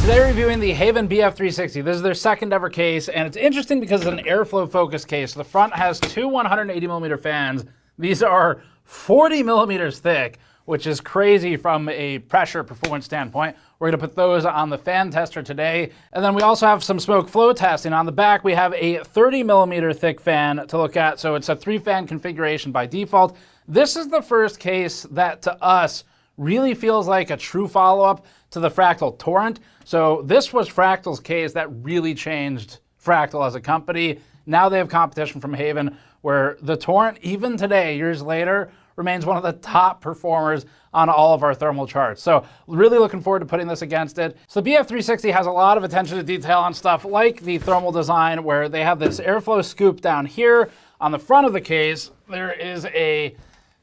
Today reviewing the HAVN BF 360. This is their second ever case, and it's interesting because it's an airflow focused case. The front has two 180mm fans. These are 40 millimeters thick, which is crazy from a pressure performance standpoint. We're gonna put those on the fan tester today. And then we also have some smoke flow testing. On the back, we have a 30mm thick fan to look at. So it's a 3-fan configuration by default. This is the first case that to us really feels like a true follow-up to the Fractal Torrent. So this was Fractal's case that really changed Fractal as a company. Now they have competition from HAVN, where the Torrent, even today, years later, remains one of the top performers on all of our thermal charts. So really looking forward to putting this against it. So the BF 360 has a lot of attention to detail on stuff like the thermal design, where they have this airflow scoop down here. On the front of the case, there is a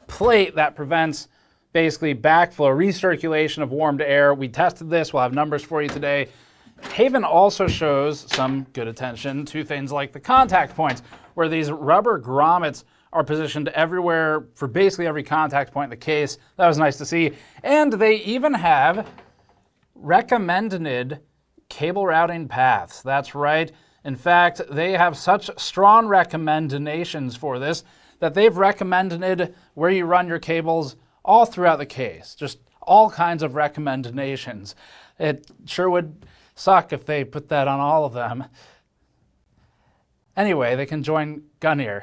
plate that prevents basically backflow, recirculation of warmed air. We tested this, we'll have numbers for you today. HAVN also shows some good attention to things like the contact points, where these rubber grommets are positioned everywhere for basically every contact point in the case. That was nice to see. And they even have recommended cable routing paths. That's right. In fact, they have such strong recommendations for this that they've recommended where you run your cables all throughout the case. Just all kinds of recommendations. It sure would suck if they put that on all of them. Anyway, they can join Gunnier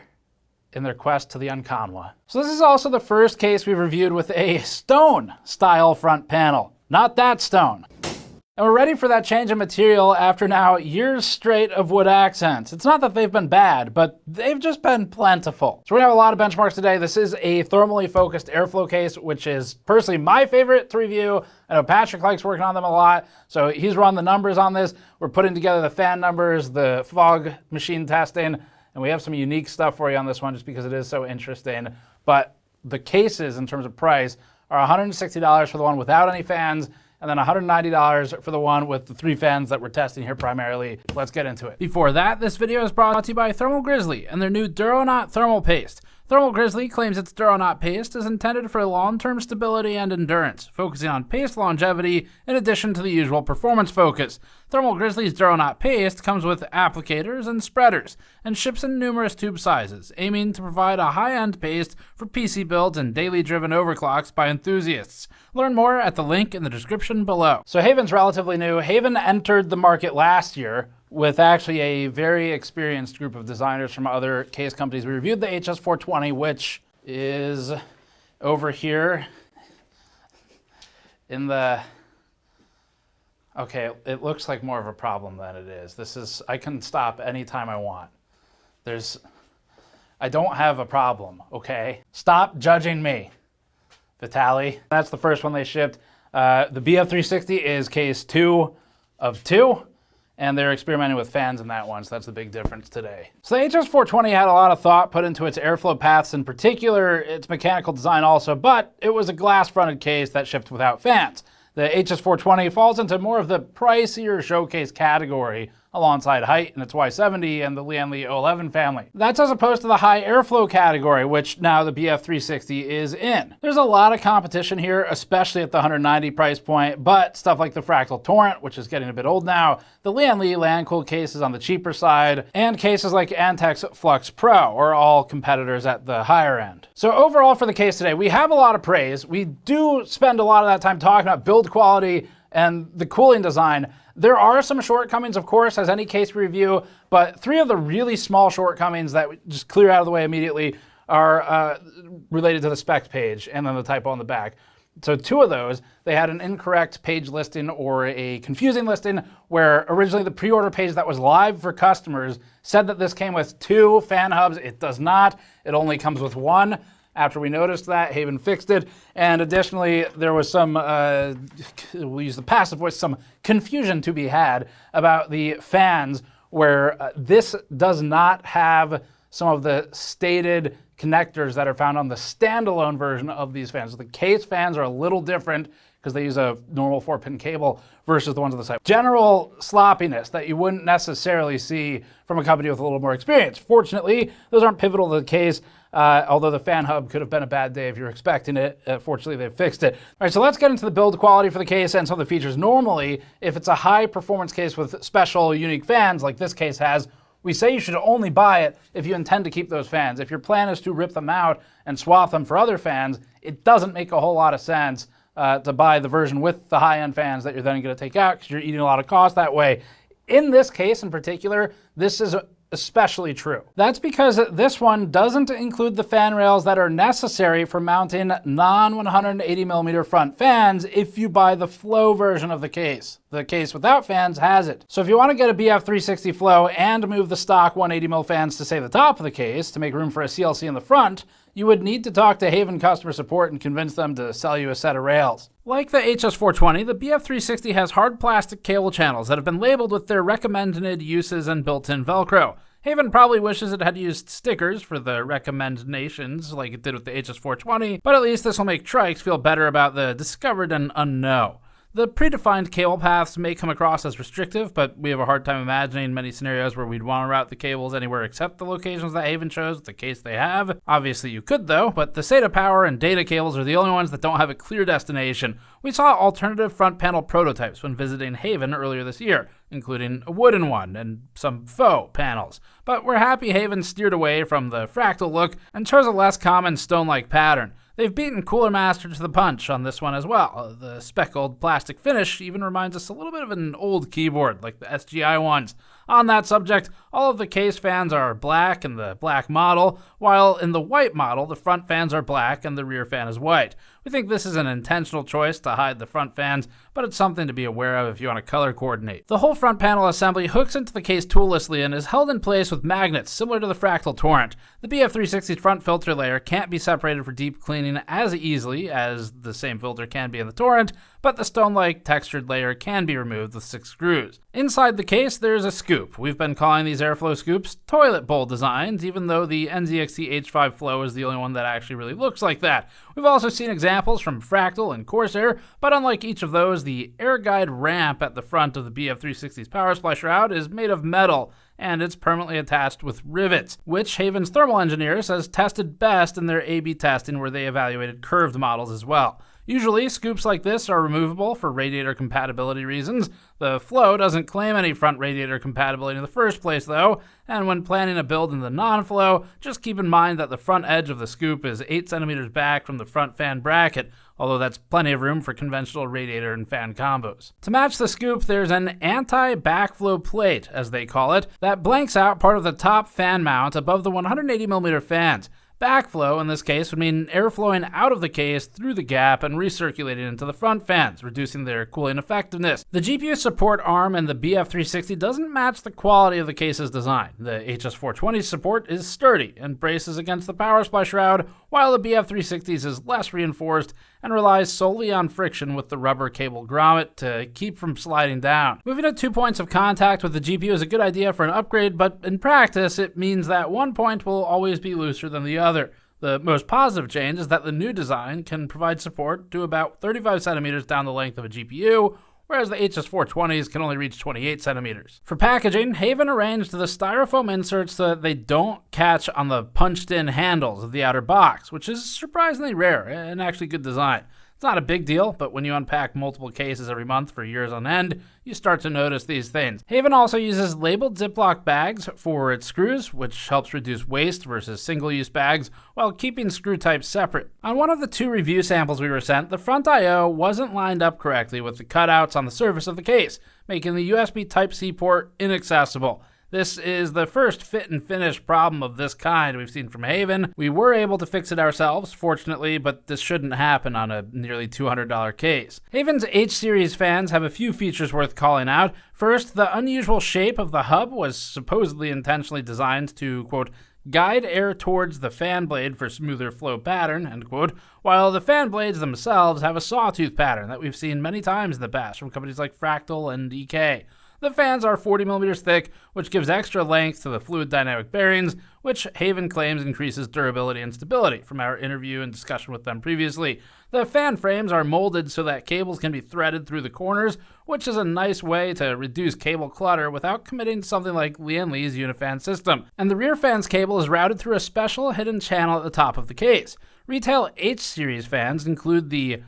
in their quest to the Unconwa. So this is also the first case we've reviewed with a stone style front panel, not that stone. And we're ready for that change of material after now years straight of wood accents. It's not that they've been bad, but they've just been plentiful. So we're gonna have a lot of benchmarks today. This is a thermally focused airflow case, which is personally my favorite to review. I know Patrick likes working on them a lot, so he's run the numbers on this. We're putting together the fan numbers, the fog machine testing, and we have some unique stuff for you on this one just because it is so interesting. But the cases in terms of price are $160 for the one without any fans, and then $190 for the one with the 3 fans that we're testing here primarily. Let's get into it. Before that, this video is brought to you by Thermal Grizzly and their new Duronaut thermal paste. Thermal Grizzly claims its Duronaut paste is intended for long-term stability and endurance, focusing on paste longevity in addition to the usual performance focus. Thermal Grizzly's Duronaut paste comes with applicators and spreaders, and ships in numerous tube sizes, aiming to provide a high-end paste for PC builds and daily driven overclocks by enthusiasts. Learn more at the link in the description below. So HAVN's relatively new. HAVN entered the market last year with actually a very experienced group of designers from other case companies. We reviewed the HS420, which is over here in the, okay, it looks like more of a problem than it is. This is, I can stop anytime I want. I don't have a problem, okay? Stop judging me, Vitali. That's the first one they shipped. The BF 360 is case 2 of 2. And they're experimenting with fans in that one, so that's the big difference today. So the HS420 had a lot of thought put into its airflow paths, in particular its mechanical design also, but it was a glass-fronted case that shipped without fans. The HS420 falls into more of the pricier showcase category alongside HYTE and its Y70 and the Lianli 011 family. That's as opposed to the high airflow category, which now the BF 360 is in. There's a lot of competition here, especially at the 190 price point, but stuff like the Fractal Torrent, which is getting a bit old now, the Lianli land-cooled cases on the cheaper side, and cases like Antec's Flux Pro are all competitors at the higher end. So overall for the case today, we have a lot of praise. We do spend a lot of that time talking about build quality and the cooling design. There are some shortcomings, of course, as any case review, but 3 of the really small shortcomings that we just clear out of the way immediately are related to the specs page and then the typo on the back. So 2 of those, they had an incorrect page listing or a confusing listing where originally the pre-order page that was live for customers said that this came with 2 fan hubs. It does not. It only comes with 1. After we noticed that, HAVN fixed it. And additionally, there was some, we'll use the passive voice, some confusion to be had about the fans where this does not have some of the stated connectors that are found on the standalone version of these fans. So the case fans are a little different because they use a normal 4-pin cable versus the ones on the side. General sloppiness that you wouldn't necessarily see from a company with a little more experience. Fortunately, those aren't pivotal to the case. although the fan hub could have been a bad day if you're expecting it. Fortunately, they fixed it. All right, so let's get into the build quality for the case and some of the features. Normally, if it's a high performance case with special unique fans like this case has, we say you should only buy it if you intend to keep those fans. If your plan is to rip them out and swap them for other fans, it doesn't make a whole lot of sense to buy the version with the high-end fans that you're then going to take out because you're eating a lot of cost that way. In this case in particular, this is especially true. That's because this one doesn't include the fan rails that are necessary for mounting non-180mm front fans if you buy the Flow version of the case. The case without fans has it. So if you want to get a BF360 Flow and move the stock 180mm fans to, say, the top of the case to make room for a CLC in the front, you would need to talk to HAVN customer support and convince them to sell you a set of rails. Like the HS420, the BF360 has hard plastic cable channels that have been labeled with their recommended uses and built-in Velcro. HAVN probably wishes it had used stickers for the recommendations like it did with the HS420, but at least this will make trikes feel better about the discovered and unknown. The predefined cable paths may come across as restrictive, but we have a hard time imagining many scenarios where we'd want to route the cables anywhere except the locations that HAVN chose with the case they have. Obviously you could though, but the SATA power and data cables are the only ones that don't have a clear destination. We saw alternative front panel prototypes when visiting HAVN earlier this year, including a wooden one and some faux panels. But we're happy HAVN steered away from the fractal look and chose a less common stone-like pattern. They've beaten Cooler Master to the punch on this one as well. The speckled plastic finish even reminds us a little bit of an old keyboard, like the SGI ones. On that subject, all of the case fans are black in the black model, while in the white model, the front fans are black and the rear fan is white. We think this is an intentional choice to hide the front fans, but it's something to be aware of if you want to color coordinate. The whole front panel assembly hooks into the case toollessly and is held in place with magnets, similar to the Fractal Torrent. The BF360's front filter layer can't be separated for deep cleaning as easily as the same filter can be in the Torrent, but the stone-like textured layer can be removed with 6 screws. Inside the case, there's a scoop. We've been calling these airflow scoops toilet bowl designs, even though the NZXT H5 Flow is the only one that actually really looks like that. We've also seen examples from Fractal and Corsair, but unlike each of those, the air guide ramp at the front of the BF360's power supply shroud is made of metal, and it's permanently attached with rivets, which HAVN's thermal engineer says tested best in their A/B testing where they evaluated curved models as well. Usually, scoops like this are removable for radiator compatibility reasons. The Flow doesn't claim any front radiator compatibility in the first place though, and when planning a build in the non-Flow, just keep in mind that the front edge of the scoop is 8 centimeters back from the front fan bracket, although that's plenty of room for conventional radiator and fan combos. To match the scoop, there's an anti-backflow plate, as they call it, that blanks out part of the top fan mount above the 180mm fans. Backflow, in this case, would mean air flowing out of the case through the gap and recirculating into the front fans, reducing their cooling effectiveness. The GPU support arm in the BF360 doesn't match the quality of the case's design. The HS420's support is sturdy and braces against the power supply shroud, while the BF360's is less reinforced and relies solely on friction with the rubber cable grommet to keep from sliding down. Moving to 2 points of contact with the GPU is a good idea for an upgrade, but in practice it means that one point will always be looser than the other. The most positive change is that the new design can provide support to about 35 centimeters down the length of a GPU, whereas the HS420s can only reach 28 centimeters. For packaging, HAVN arranged the styrofoam inserts so that they don't catch on the punched-in handles of the outer box, which is surprisingly rare and actually good design. It's not a big deal, but when you unpack multiple cases every month for years on end, you start to notice these things. HAVN also uses labeled Ziploc bags for its screws, which helps reduce waste versus single-use bags, while keeping screw types separate. On one of the 2 review samples we were sent, the front I/O wasn't lined up correctly with the cutouts on the surface of the case, making the USB Type-C port inaccessible. This is the first fit and finish problem of this kind we've seen from HAVN. We were able to fix it ourselves, fortunately, but this shouldn't happen on a nearly $200 case. HAVN's H-series fans have a few features worth calling out. First, the unusual shape of the hub was supposedly intentionally designed to, quote, guide air towards the fan blade for smoother flow pattern, end quote, while the fan blades themselves have a sawtooth pattern that we've seen many times in the past from companies like Fractal and EK. The fans are 40 millimeters thick, which gives extra length to the fluid dynamic bearings, which HAVN claims increases durability and stability from our interview and discussion with them previously. The fan frames are molded so that cables can be threaded through the corners, which is a nice way to reduce cable clutter without committing to something like Lian Li's Unifan system. And the rear fan's cable is routed through a special hidden channel at the top of the case. Retail H-series fans include the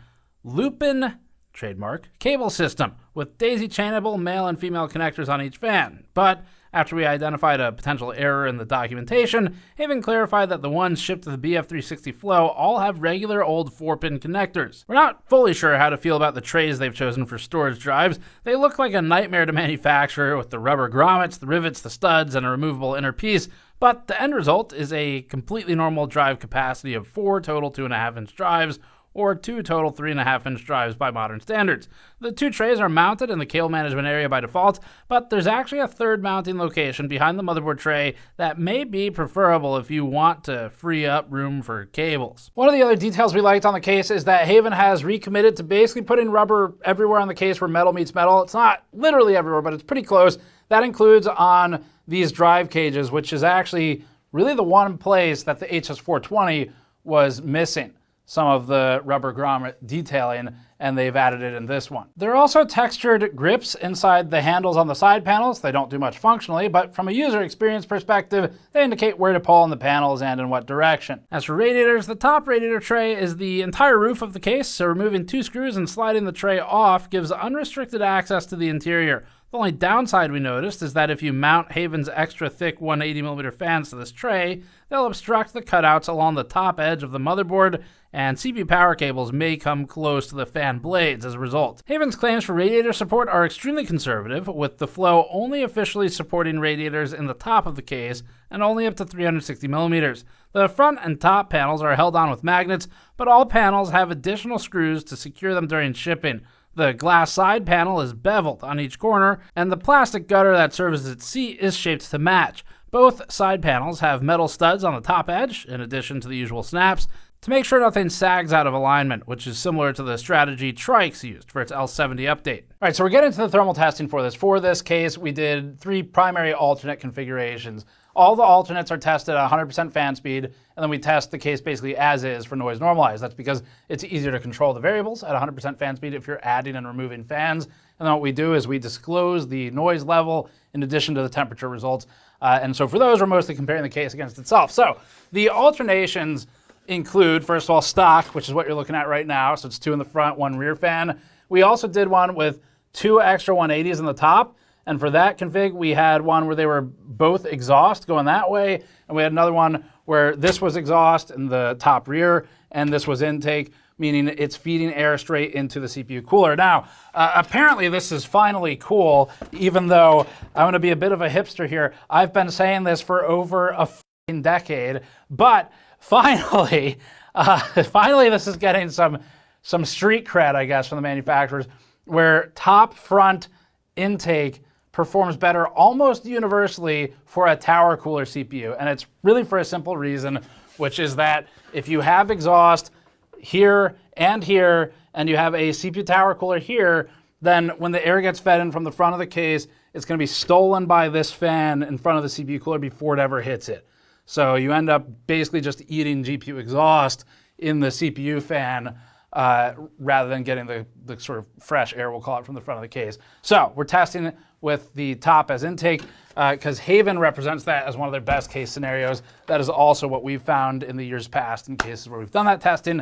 Lupin trademark cable system with daisy-chainable male and female connectors on each fan. But after we identified a potential error in the documentation, HAVN clarified that the ones shipped to the BF360 Flow all have regular old 4-pin connectors. We're not fully sure how to feel about the trays they've chosen for storage drives. They look like a nightmare to manufacture with the rubber grommets, the rivets, the studs, and a removable inner piece, but the end result is a completely normal drive capacity of 4 total 2.5-inch drives, or 2 total 3.5-inch drives by modern standards. The 2 trays are mounted in the cable management area by default, but there's actually a third mounting location behind the motherboard tray that may be preferable if you want to free up room for cables. One of the other details we liked on the case is that HAVN has recommitted to basically putting rubber everywhere on the case where metal meets metal. It's not literally everywhere, but it's pretty close. That includes on these drive cages, which is actually really the one place that the HS420 was missing some of the rubber grommet detailing, and they've added it in this one. There are also textured grips inside the handles on the side panels. They don't do much functionally, but from a user experience perspective, they indicate where to pull on the panels and in what direction. As for radiators, the top radiator tray is the entire roof of the case, so removing 2 screws and sliding the tray off gives unrestricted access to the interior. The only downside we noticed is that if you mount HAVN's extra thick 180mm fans to this tray, they'll obstruct the cutouts along the top edge of the motherboard, and CPU power cables may come close to the fan blades as a result. HAVN's claims for radiator support are extremely conservative, with the Flow only officially supporting radiators in the top of the case and only up to 360mm. The front and top panels are held on with magnets, but all panels have additional screws to secure them during shipping. The glass side panel is beveled on each corner, and the plastic gutter that serves as its seat is shaped to match. Both side panels have metal studs on the top edge, in addition to the usual snaps, to make sure nothing sags out of alignment, which is similar to the strategy Trix used for its L70 update. All right, so we're getting to the thermal testing for this. For this case, we did 3 primary alternate configurations. All the alternates are tested at 100% fan speed, and then we test the case basically as is for noise normalized. That's because it's easier to control the variables at 100% fan speed if you're adding and removing fans. And then what we do is we disclose the noise level in addition to the temperature results. And so for those, we're mostly comparing the case against itself. So the alternations include, first of all, stock, which is what you're looking at right now. So it's 2 in the front, 1 rear fan. We also did one with 2 extra 180s in the top. And for that config, we had one where they were both exhaust going that way, and we had another one where this was exhaust in the top rear, and this was intake, meaning it's feeding air straight into the CPU cooler. Now, apparently this is finally cool, even though I'm gonna be a bit of a hipster here. I've been saying this for over a f***ing decade, but finally, finally this is getting some street cred, I guess, from the manufacturers, where top front intake performs better almost universally for a tower cooler CPU. And it's really for a simple reason, which is that if you have exhaust here, and you have a CPU tower cooler here, then when the air gets fed in from the front of the case, it's gonna be stolen by this fan in front of the CPU cooler before it ever hits it. So you end up basically just eating GPU exhaust in the CPU fan rather than getting the sort of fresh air, we'll call it, from the front of the case. So we're testing it with the top as intake because HAVN represents that as one of their best case scenarios. That is also what we've found in the years past in cases where we've done that testing.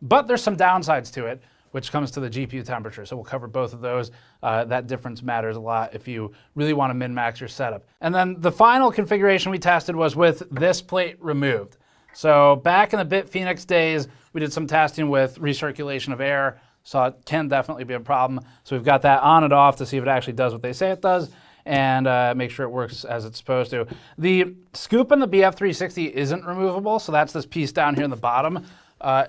But there's some downsides to it, which comes to the GPU temperature. So we'll cover both of those. That difference matters a lot if you really want to min-max your setup. And then the final configuration we tested was with this plate removed. So back in the BitPhoenix days, we did some testing with recirculation of air, so it can definitely be a problem. So we've got that on and off to see if it actually does what they say it does, and make sure it works as it's supposed to. The scoop in the BF360 isn't removable, so that's this piece down here in the bottom.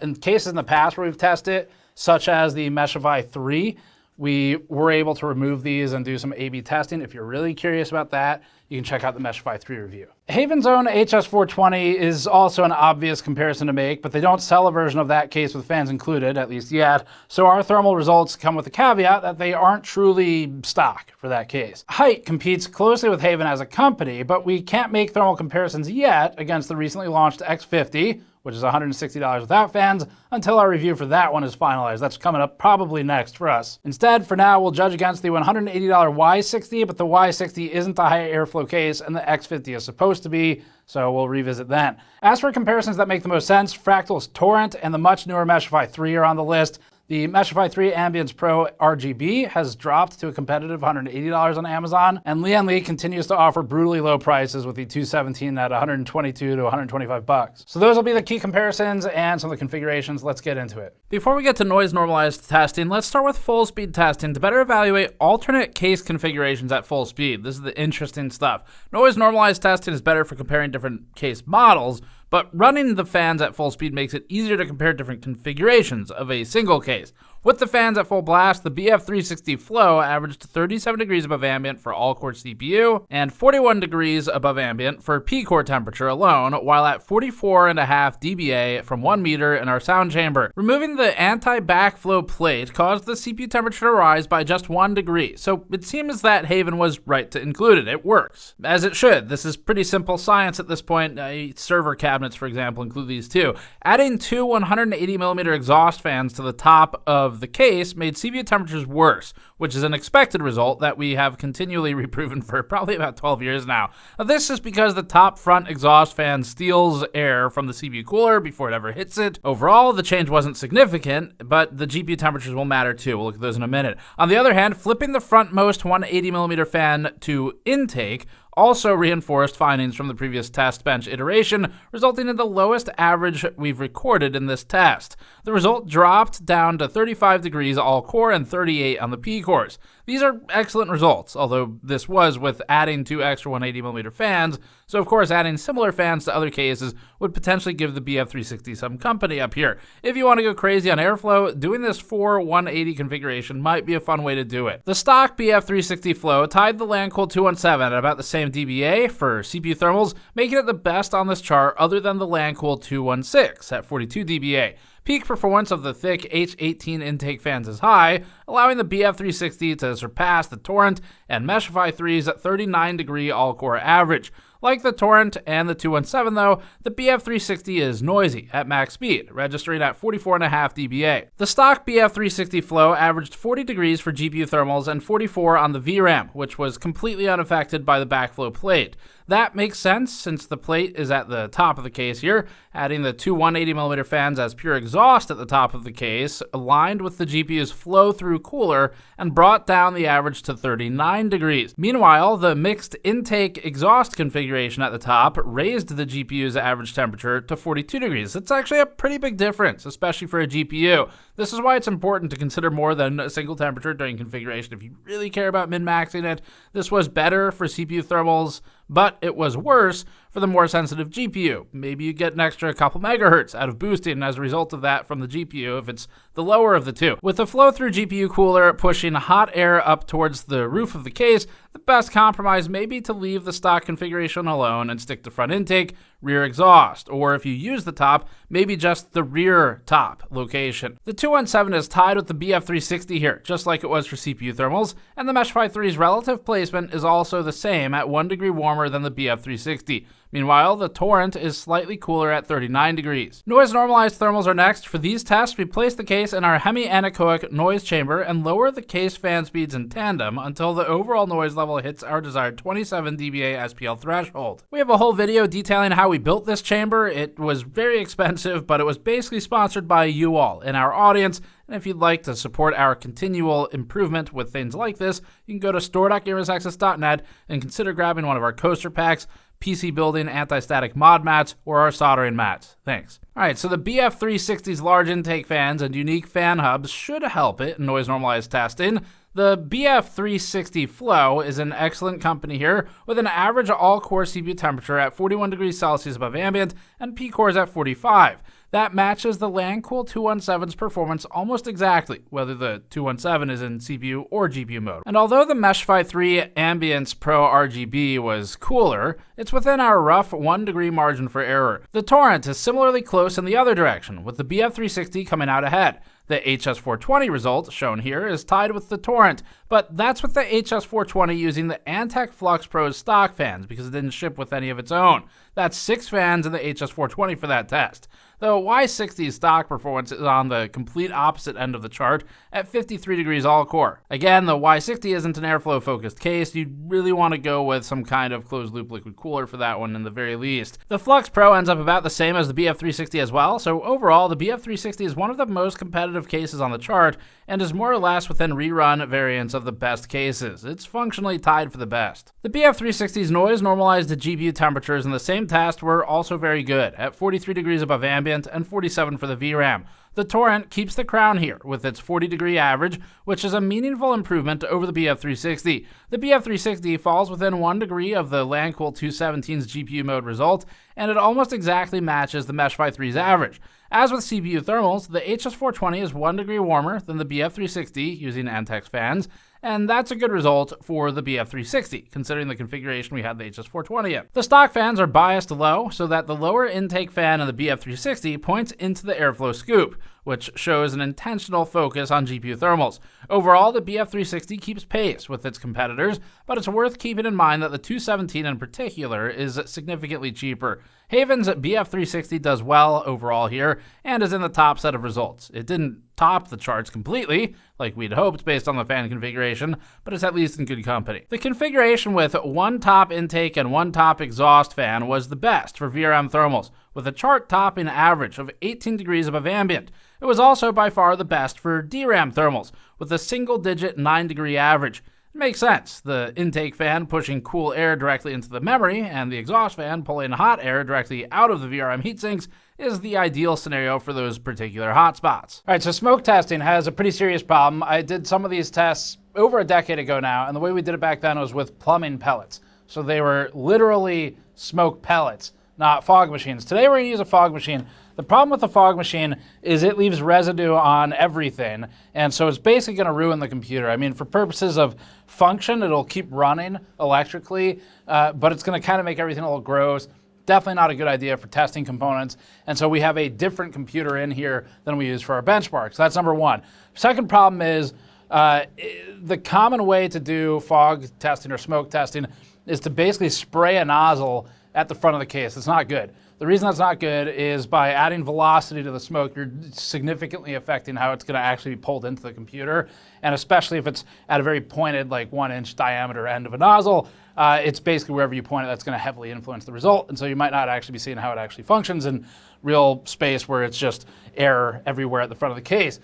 In cases in the past where we've tested it, such as the Meshify 3, we were able to remove these and do some A/B testing. If you're really curious about that, you can check out the Meshify 3 review. HAVN's own HS420 is also an obvious comparison to make, but they don't sell a version of that case with fans included, at least yet, so our thermal results come with the caveat that they aren't truly stock for that case. HYTE competes closely with HAVN as a company, but we can't make thermal comparisons yet against the recently launched X50, which is $160 without fans, until our review for that one is finalized. That's coming up probably next for us. Instead, for now, we'll judge against the $180 Y60, but the Y60 isn't the high airflow case, and the X50 is supposed to be, so we'll revisit then. As for comparisons that make the most sense, Fractal Torrent and the much newer Meshify 3 are on the list. The Meshify 3 Ambience Pro RGB has dropped to a competitive $180 on Amazon, and Lian continues to offer brutally low prices with the 217 at $122 to $125. So those will be the key comparisons and some of the configurations. Let's get into it. Before we get to noise-normalized testing, let's start with full speed testing to better evaluate alternate case configurations at full speed. This is the interesting stuff. Noise-normalized testing is better for comparing different case models, but running the fans at full speed makes it easier to compare different configurations of a single case. With the fans at full blast, the BF360 flow averaged 37 degrees above ambient for all-core CPU and 41 degrees above ambient for P-core temperature alone, while at 44.5 dBA from 1 meter in our sound chamber. Removing the anti-backflow plate caused the CPU temperature to rise by just 1 degree, so it seems that HAVN was right to include it. It works. As it should. This is pretty simple science at this point. Server cabinets, for example, include these too. Adding two 180mm exhaust fans to the top of the case made CPU temperatures worse, which is an expected result that we have continually reproven for probably about 12 years now. This is because the top front exhaust fan steals air from the CPU cooler before it ever hits it. Overall, the change wasn't significant, but the GPU temperatures will matter too. We'll look at those in a minute. On the other hand, flipping the frontmost 180mm fan to intake also reinforced findings from the previous test bench iteration, resulting in the lowest average we've recorded in this test. The result dropped down to 35 degrees all core and 38 on the P cores. These are excellent results, although this was with adding two extra 180mm fans, so of course adding similar fans to other cases would potentially give the BF360 some company up here. If you want to go crazy on airflow, doing this 4-180 configuration might be a fun way to do it. The stock BF360 flow tied the LAN-cooled 217 at about the same dBA for CPU thermals, making it the best on this chart other than the LAN-cooled 216 at 42 dBA. Peak performance of the thick H18 intake fans is high, allowing the BF360 to surpass the Torrent and Meshify 3's 39 degree all-core average. Like the Torrent and the 217 though, the BF360 is noisy at max speed, registering at 44.5 dBA. The stock BF360 flow averaged 40 degrees for GPU thermals and 44 on the VRAM, which was completely unaffected by the backflow plate. That makes sense since the plate is at the top of the case here. Adding the two 180mm fans as pure exhaust at the top of the case aligned with the GPU's flow-through cooler and brought down the average to 39 degrees. Meanwhile, the mixed intake exhaust configuration at the top raised the GPU's average temperature to 42 degrees. It's actually a pretty big difference, especially for a GPU. This is why it's important to consider more than a single temperature during configuration if you really care about min-maxing it. This was better for CPU thermals, but it was worse for the more sensitive GPU. Maybe you get an extra couple megahertz out of boosting as a result of that from the GPU if it's the lower of the two. With the flow-through GPU cooler pushing hot air up towards the roof of the case, the best compromise may be to leave the stock configuration alone and stick to front intake, rear exhaust, or if you use the top, maybe just the rear top location. The 217 is tied with the BF360 here, just like it was for CPU thermals, and the Meshify 3's relative placement is also the same at 1 degree warmer than the BF360. Meanwhile, the Torrent is slightly cooler at 39 degrees. Noise-normalized thermals are next. For these tests, we place the case in our hemi-anechoic noise chamber and lower the case fan speeds in tandem until the overall noise level hits our desired 27 dBA SPL threshold. We have a whole video detailing how we built this chamber. It was very expensive, but it was basically sponsored by you all in our audience. And if you'd like to support our continual improvement with things like this, you can go to store.gamersnexus.net and consider grabbing one of our coaster packs, PC building, anti-static mod mats, or our soldering mats. Thanks. Alright, so the BF360's large intake fans and unique fan hubs should help it in noise-normalized testing. The BF360 Flow is an excellent company here, with an average all-core CPU temperature at 41 degrees Celsius above ambient and P-cores at 45. that matches the LandCool 217's performance almost exactly, whether the 217 is in CPU or GPU mode. And although the MeshFi 3 Ambience Pro RGB was cooler, it's within our rough 1 degree margin for error. The Torrent is similarly close in the other direction, with the BF360 coming out ahead. The HS420 result, shown here, is tied with the Torrent, but that's with the HS420 using the Antec Flux Pro's stock fans because it didn't ship with any of its own. That's 6 fans in the HS420 for that test. The Y60's stock performance is on the complete opposite end of the chart at 53 degrees all-core. Again, the Y60 isn't an airflow-focused case. You'd really want to go with some kind of closed-loop liquid cooler for that one in the very least. The Flux Pro ends up about the same as the BF360 as well, so overall, the BF360 is one of the most competitive cases on the chart and is more or less within rerun variants of the best cases. It's functionally tied for the best. The BF360's noise-normalized GPU temperatures in the same test were also very good, at 43 degrees above ambient and 47 for the VRAM. The Torrent keeps the crown here with its 40-degree average, which is a meaningful improvement over the BF360. The BF360 falls within 1 degree of the LandCool 217's GPU mode result, and it almost exactly matches the MeshFi 3's average. As with CPU thermals, the HS420 is 1 degree warmer than the BF360 using Antec's fans, and that's a good result for the BF360, considering the configuration we had the HS420 in. The stock fans are biased low, so that the lower intake fan in the BF360 points into the airflow scoop, which shows an intentional focus on GPU thermals. Overall, the BF360 keeps pace with its competitors, but it's worth keeping in mind that the 217 in particular is significantly cheaper. HAVN's BF360 does well overall here, and is in the top set of results. It didn't top the charts completely, like we'd hoped based on the fan configuration, but it's at least in good company. The configuration with 1 top intake and 1 top exhaust fan was the best for VRM thermals, with a chart topping average of 18 degrees above ambient. It was also by far the best for DRAM thermals, with a single-digit 9-degree average. It makes sense. The intake fan pushing cool air directly into the memory, and the exhaust fan pulling hot air directly out of the VRM heatsinks is the ideal scenario for those particular hotspots. All right, so smoke testing has a pretty serious problem. I did some of these tests over a decade ago now, and the way we did it back then was with plumbing pellets. So they were literally smoke pellets, not fog machines. Today we're gonna use a fog machine. The problem with the fog machine is it leaves residue on everything, and so it's basically gonna ruin the computer. I mean, for purposes of function, it'll keep running electrically, but it's gonna kind of make everything a little gross. Definitely not a good idea for testing components, and so we have a different computer in here than we use for our benchmarks. That's number one. Second problem is the common way to do fog testing or smoke testing is to basically spray a nozzle at the front of the case. It's not good. The reason that's not good is by adding velocity to the smoke, you're significantly affecting how it's going to actually be pulled into the computer, and especially if it's at a very pointed, like 1-inch diameter end of a nozzle, it's basically wherever you point it that's going to heavily influence the result, and so you might not actually be seeing how it actually functions in real space where it's just air everywhere at the front of the case.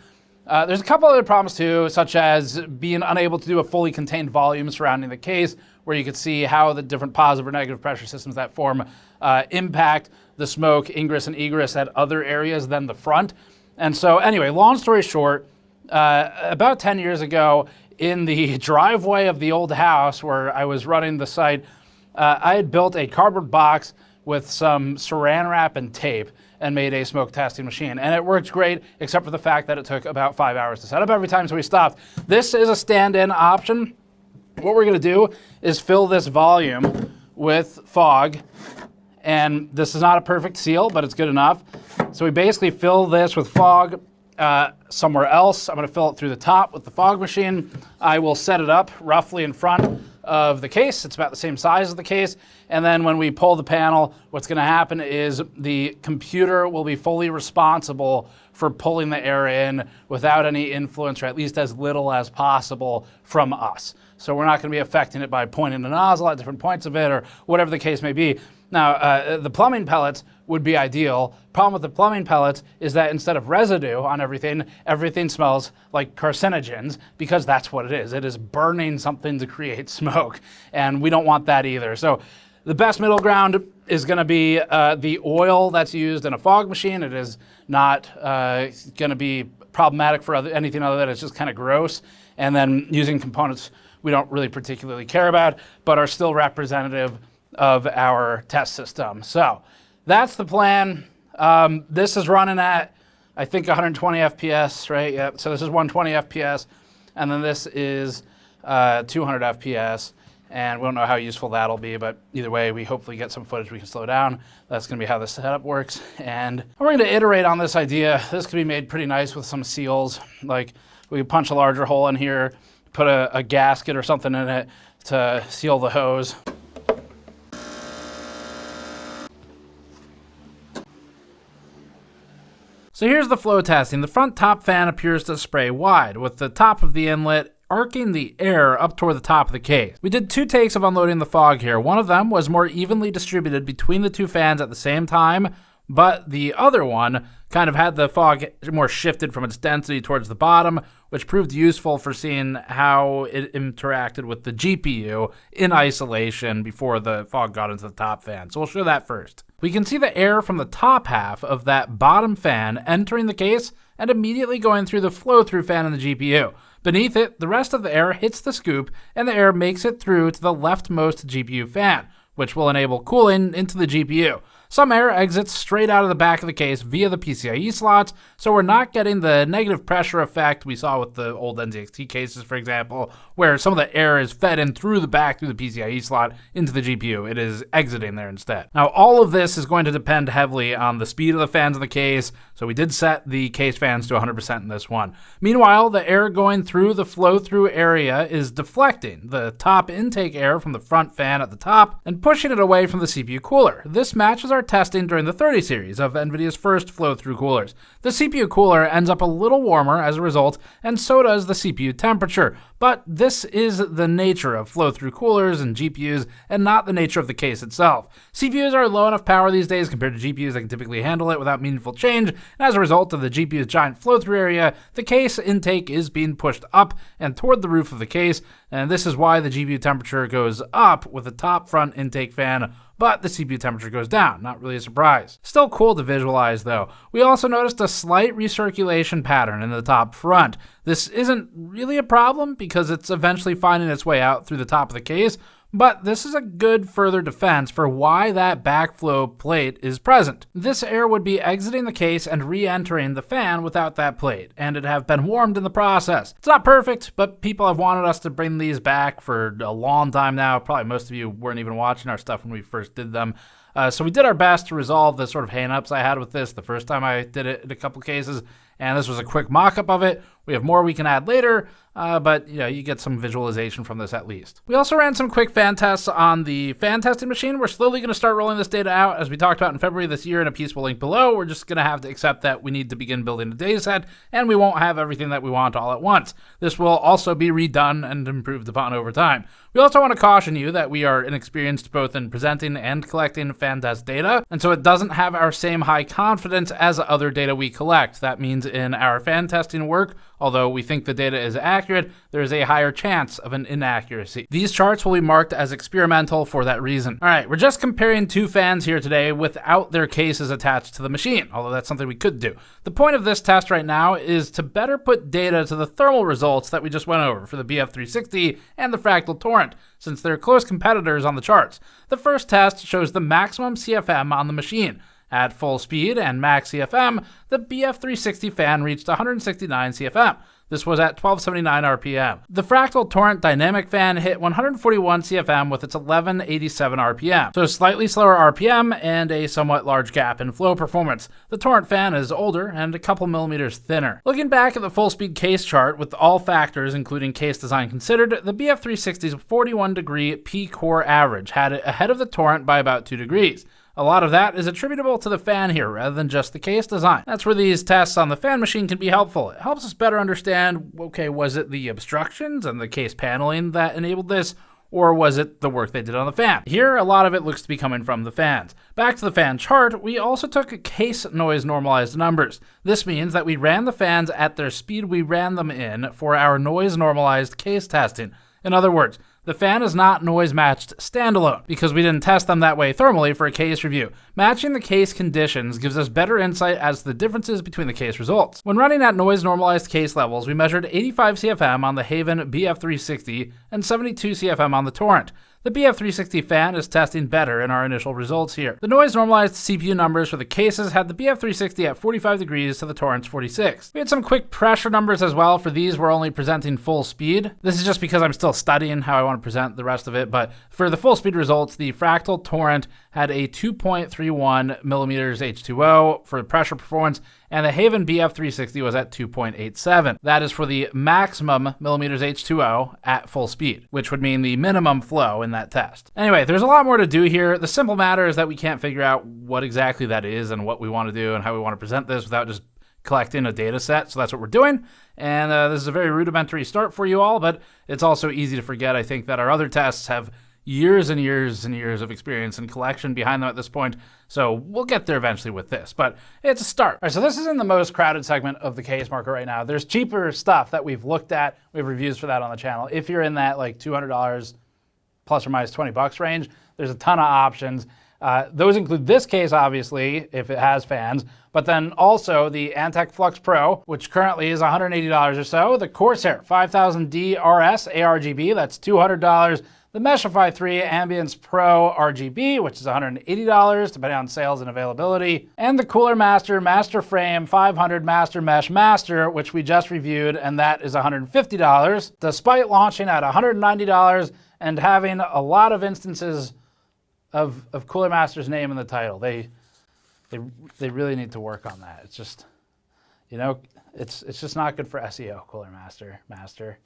There's a couple other problems too, such as being unable to do a fully contained volume surrounding the case, where you could see how the different positive or negative pressure systems that form impact the smoke ingress and egress at other areas than the front. And so anyway, long story short, about 10 years ago, in the driveway of the old house where I was running the site, I had built a cardboard box with some saran wrap and tape and made a smoke testing machine. And it worked great, except for the fact that it took about 5 hours to set up every time, so we stopped. This is a stand-in option. What we're gonna do is fill this volume with fog, and this is not a perfect seal, but it's good enough. So we basically fill this with fog somewhere else. I'm gonna fill it through the top with the fog machine. I will set it up roughly in front of the case. It's about the same size as the case. And then when we pull the panel, what's gonna happen is the computer will be fully responsible for pulling the air in without any influence, or at least as little as possible, from us. So we're not gonna be affecting it by pointing the nozzle at different points of it or whatever the case may be. Now, the plumbing pellets would be ideal. Problem with the plumbing pellets is that instead of residue on everything, everything smells like carcinogens, because that's what it is. It is burning something to create smoke, and we don't want that either. So the best middle ground is gonna be the oil that's used in a fog machine. It is not gonna be problematic for anything other than it's just kind of gross. And then using components we don't really particularly care about, but are still representative of our test system. So that's the plan. This is running at, I think, 120 FPS, right? Yep. So this is 120 FPS, and then this is 200 FPS. And we don't know how useful that'll be, but either way, we hopefully get some footage we can slow down. That's gonna be how the setup works. And we're gonna iterate on this idea. This could be made pretty nice with some seals. Like, we could punch a larger hole in here, put a gasket or something in it to seal the hose. So here's the flow testing. The front top fan appears to spray wide, with the top of the inlet arcing the air up toward the top of the case. We did 2 takes of unloading the fog here. One of them was more evenly distributed between the 2 fans at the same time, but the other one kind of had the fog more shifted from its density towards the bottom, which proved useful for seeing how it interacted with the GPU in isolation before the fog got into the top fan. So we'll show that first. We can see the air from the top half of that bottom fan entering the case and immediately going through the flow-through fan in the GPU. Beneath it, the rest of the air hits the scoop, and the air makes it through to the leftmost GPU fan, which will enable cooling into the GPU. Some air exits straight out of the back of the case via the PCIe slots, so we're not getting the negative pressure effect we saw with the old NZXT cases, for example, where some of the air is fed in through the back through the PCIe slot into the GPU. It is exiting there instead. Now, all of this is going to depend heavily on the speed of the fans in the case, so we did set the case fans to 100% in this one. Meanwhile, the air going through the flow-through area is deflecting the top intake air from the front fan at the top and pushing it away from the CPU cooler. This matches our testing during the 30 series of NVIDIA's first flow-through coolers. The CPU cooler ends up a little warmer as a result, and so does the CPU temperature. But this is the nature of flow-through coolers and GPUs, and not the nature of the case itself. CPUs are low enough power these days compared to GPUs that can typically handle it without meaningful change, and as a result of the GPU's giant flow-through area, the case intake is being pushed up and toward the roof of the case, and this is why the GPU temperature goes up with the top front intake fan, but the CPU temperature goes down. Not really a surprise. Still cool to visualize though. We also noticed a slight recirculation pattern in the top front. This isn't really a problem because it's eventually finding its way out through the top of the case, but this is a good further defense for why that backflow plate is present. This air would be exiting the case and re-entering the fan without that plate, and it'd have been warmed in the process. It's not perfect, but people have wanted us to bring these back for a long time now. Probably most of you weren't even watching our stuff when we first did them. So we did our best to resolve the sort of hang-ups I had with this the first time I did it in a couple cases, and this was a quick mock-up of it. We have more we can add later, but you get some visualization from this at least. We also ran some quick fan tests on the fan testing machine. We're slowly going to start rolling this data out, as we talked about in February this year in a piece we'll link below. We're just going to have to accept that we need to begin building a data set, and we won't have everything that we want all at once. This will also be redone and improved upon over time. We also want to caution you that we are inexperienced both in presenting and collecting fan test data, and so it doesn't have our same high confidence as other data we collect. That means in our fan testing work, although we think the data is accurate, there is a higher chance of an inaccuracy. These charts will be marked as experimental for that reason. All right, we're just comparing 2 fans here today without their cases attached to the machine, although that's something we could do. The point of this test right now is to better put data to the thermal results that we just went over for the BF360 and the Fractal Torrent, since they're close competitors on the charts. The first test shows the maximum CFM on the machine. At full speed and max CFM, the BF360 fan reached 169 CFM. This was at 1279 RPM. The Fractal Torrent dynamic fan hit 141 CFM with its 1187 RPM. So slightly slower RPM and a somewhat large gap in flow performance. The Torrent fan is older and a couple millimeters thinner. Looking back at the full speed case chart with all factors, including case design considered, the BF360's 41 degree P-core average had it ahead of the Torrent by about 2 degrees. A lot of that is attributable to the fan here rather than just the case design. That's where these tests on the fan machine can be helpful. It helps us better understand, okay, was it the obstructions and the case paneling that enabled this, or was it the work they did on the fan? Here, a lot of it looks to be coming from the fans. Back to the fan chart, we also took case noise normalized numbers. This means that we ran the fans at their speed we ran them in for our noise normalized case testing. In other words, the fan is not noise matched standalone because we didn't test them that way thermally for a case review. Matching the case conditions gives us better insight as to the differences between the case results. When running at noise normalized case levels, we measured 85 CFM on the HAVN BF360 and 72 CFM on the Torrent. the BF360 fan is testing better in our initial results here. The noise-normalized CPU numbers for the cases had the BF360 at 45 degrees to the Torrent's 46. We had some quick pressure numbers as well. For these, we're only presenting full speed. This is just because I'm still studying how I want to present the rest of it, but for the full speed results, the Fractal Torrent had a 2.31 millimeters H2O for pressure performance, and the HAVN BF 360 was at 2.87. That is for the maximum millimeters H2O at full speed, which would mean the minimum flow in that test. Anyway, there's a lot more to do here. The simple matter is that we can't figure out what exactly that is and what we want to do and how we want to present this without just collecting a data set. So that's what we're doing. And this is a very rudimentary start for you all, but it's also easy to forget, I think, that our other tests have years and years and years of experience and collection behind them at this point. So we'll get there eventually with this, but it's a start. All right, so this is in the most crowded segment of the case market right now. There's cheaper stuff that we've looked at. We have reviews for that on the channel. If you're in that like $200 plus or minus 20 bucks range, there's a ton of options. Those include this case, obviously, if it has fans, but then also the Antec Flux Pro, which currently is $180 or so. The Corsair 5000D RS ARGB, that's $200. The Meshify 3 Ambience Pro RGB, which is $180, depending on sales and availability. And the Cooler Master Master Frame 500 Master Mesh Master, which we just reviewed, and that is $150, despite launching at $190 and having a lot of instances of Cooler Master's name in the title. They really need to work on that. It's just, you know, it's just not good for SEO, Cooler Master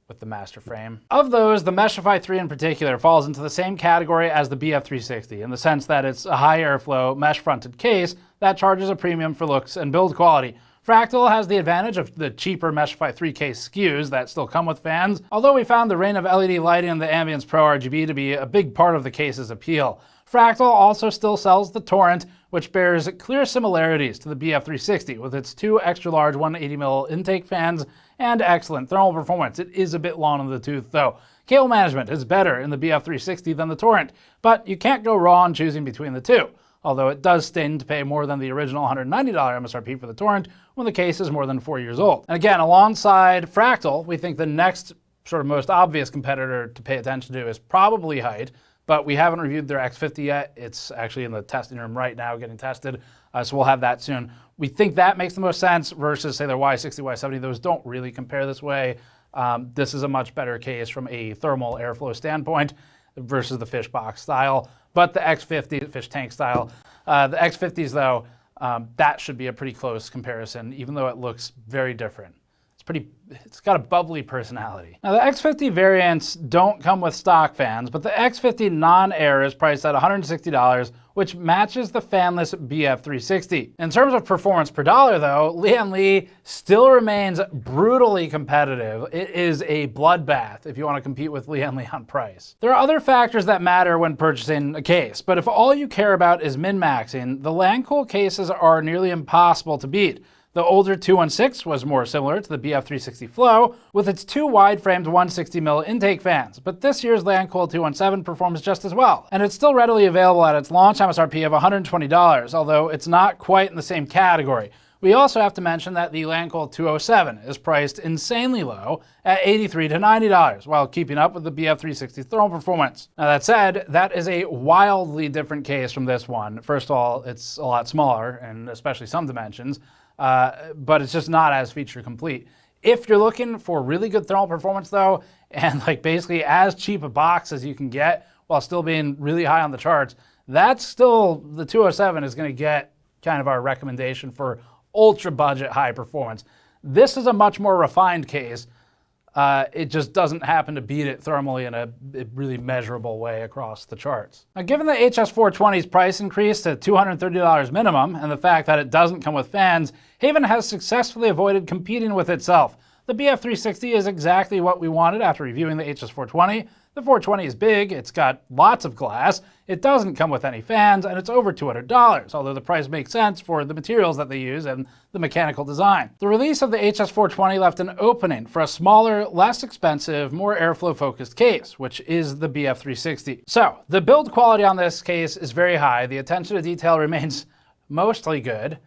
with the master frame. Of those, the Meshify 3 in particular falls into the same category as the BF360 in the sense that it's a high airflow mesh-fronted case that charges a premium for looks and build quality. Fractal has the advantage of the cheaper Meshify 3 case SKUs that still come with fans, although we found the reign of LED lighting and the Ambience Pro RGB to be a big part of the case's appeal. Fractal also still sells the Torrent, which bears clear similarities to the BF360 with its two extra-large 180mm intake fans and excellent thermal performance. It is a bit long in the tooth, though. Cable management is better in the BF360 than the Torrent, but you can't go wrong choosing between the two, although it does sting to pay more than the original $190 MSRP for the Torrent when the case is more than 4 years old. And again, alongside Fractal, we think the next sort of most obvious competitor to pay attention to is probably HYTE, but we haven't reviewed their X50 yet. It's actually in the testing room right now getting tested, so we'll have that soon. We think that makes the most sense versus, say, their Y60, Y70. Those don't really compare this way. This is a much better case from a thermal airflow standpoint versus the fish box style. But the X50, fish tank style, the X50s, though, that should be a pretty close comparison, even though it looks very different. It's got a bubbly personality. Now, the X50 variants don't come with stock fans, but the X50 non-air is priced at $160, which matches the fanless BF360. In terms of performance per dollar, though, Lian Li still remains brutally competitive. It is a bloodbath if you want to compete with Lian Li on price. There are other factors that matter when purchasing a case, but if all you care about is min-maxing, the Lancool cases are nearly impossible to beat. The older 216 was more similar to the BF360 Flow with its two wide-framed 160mm intake fans, but this year's Lancool 217 performs just as well, and it's still readily available at its launch MSRP of $120, although it's not quite in the same category. We also have to mention that the Lancool 207 is priced insanely low at $83 to $90, while keeping up with the BF360 thermal performance. Now that said, that is a wildly different case from this one. First of all, it's a lot smaller, and especially some dimensions, but it's just not as feature complete. If you're looking for really good thermal performance though, and like basically as cheap a box as you can get while still being really high on the charts, that's still, the 207 is gonna get kind of our recommendation for ultra budget high performance. This is a much more refined case. It just doesn't happen to beat it thermally in a really measurable way across the charts. Now, given the HS420's price increase to $230 minimum and the fact that it doesn't come with fans, HAVN has successfully avoided competing with itself. The BF360 is exactly what we wanted after reviewing the HS420. The 420 is big, it's got lots of glass, it doesn't come with any fans, and it's over $200, although the price makes sense for the materials that they use and the mechanical design. The release of the HS420 left an opening for a smaller, less expensive, more airflow-focused case, which is the BF360. So, the build quality on this case is very high, the attention to detail remains mostly good,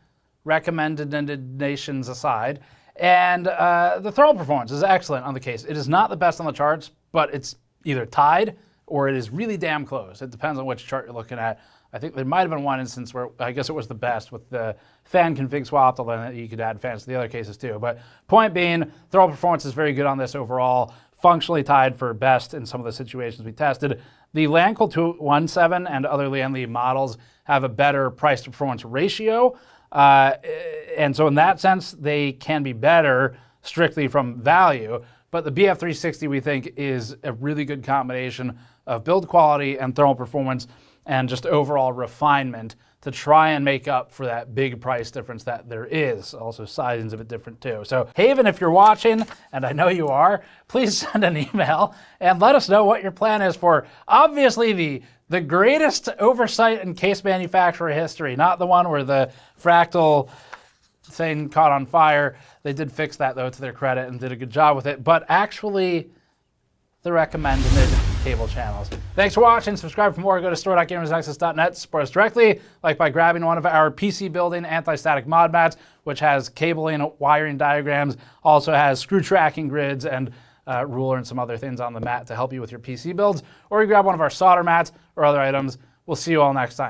recommendations aside, and the thermal performance is excellent on the case. It is not the best on the charts, but it's either tied or it is really damn close. It depends on which chart you're looking at. I think there might have been one instance where I guess it was the best with the fan config swapped, although you could add fans to the other cases too. But point being, thermal performance is very good on this overall, functionally tied for best in some of the situations we tested. The LANCL 217 and other LANLI models have a better price to performance ratio. And so in that sense, they can be better strictly from value. But the BF360, we think, is a really good combination of build quality and thermal performance and just overall refinement to try and make up for that big price difference that there is. Also, sizing's a bit different too. So HAVN, if you're watching, and I know you are, please send an email and let us know what your plan is for obviously the greatest oversight in case manufacturer history, not the one where the Fractal thing caught on fire. They did fix that though, to their credit, and did a good job with it, but actually the recommended cable channels. Thanks for watching. Subscribe for more. Go to store.gamersnexus.net. Support us directly, like by grabbing one of our PC building anti-static mod mats, which has cabling, wiring diagrams, also has screw tracking grids and ruler and some other things on the mat to help you with your PC builds. Or you grab one of our solder mats or other items. We'll see you all next time.